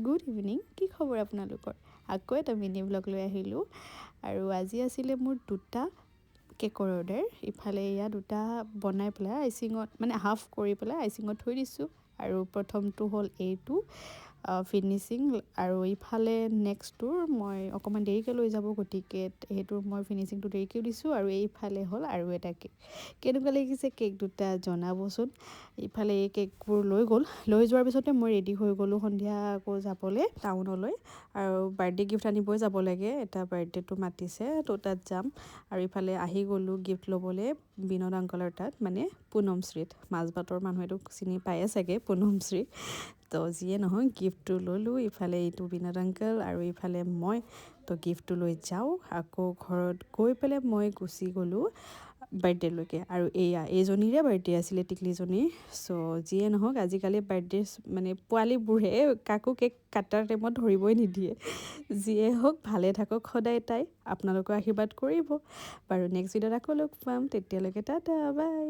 Good evening, কি খবৰ আপোনালোকৰ? আকৌ এটা মিনি ব্লগ লৈ আহিলোঁ আৰু আজি আছিলে মোৰ দুটা কেকৰ অৰ্ডাৰ। ইফালে এয়া দুটা বনাই পেলাই আইচিঙত মানে হাফ কৰি পেলাই আইচিঙত থৈ দিছোঁ আৰু প্ৰথমটো হ'ল এইটো ফিনিচিং আৰু ইফালে নেক্সটটোৰ মই অকণমান দেৰিকৈ লৈ যাব, গতিকে সেইটোৰ মই ফিনিচিংটো দেৰিকৈ দিছোঁ আৰু এইফালে হ'ল আৰু এটা কেক। কেনেকুৱা লাগিছে কেক দুটা জনাবচোন। ইফালে এই কেকবোৰ লৈ যোৱাৰ পিছতে মই ৰেডি হৈ গ'লোঁ সন্ধিয়া আকৌ যাবলৈ টাউনলৈ আৰু বাৰ্থডে গিফ্ট আনিবই যাব লাগে, এটা বাৰ্থডেটো মাতিছে তো তাত যাম। আৰু ইফালে আহি গ'লোঁ গিফ্ট ল'বলৈ বিনোদ আংকলৰ তাত, মানে পুনমশ্ৰীত। মাজবাটৰ মানুহেতো চিনি পায়ে চাগে পুনমশ্ৰী। তো যিয়ে নহয় গিফ্টটো ল'লোঁ। ইফালে এইটো বিনোদ আংকল আৰু ইফালে মই তো গিফ্টটো লৈ যাওঁ। আকৌ ঘৰত গৈ পেলাই মই গুচি গ'লোঁ বাৰ্থডেলৈকে। আৰু এইজনীৰে বাৰ্থডে আছিলে, টিকলিজনীৰ। চ' যিয়ে নহওক আজিকালি বাৰ্থডে মানে পোৱালীবোৰে কাকো কেক কাটাৰ টাইমত ধৰিবই নিদিয়ে। যিয়ে হওক ভালে থাকক সদায় তাই, আপোনালোকৰ আশীৰ্বাদ কৰিব। বাৰু নেক্সট ভিডিঅ'ত আকৌ লগ পাম, তেতিয়ালৈকে টাটা বাই।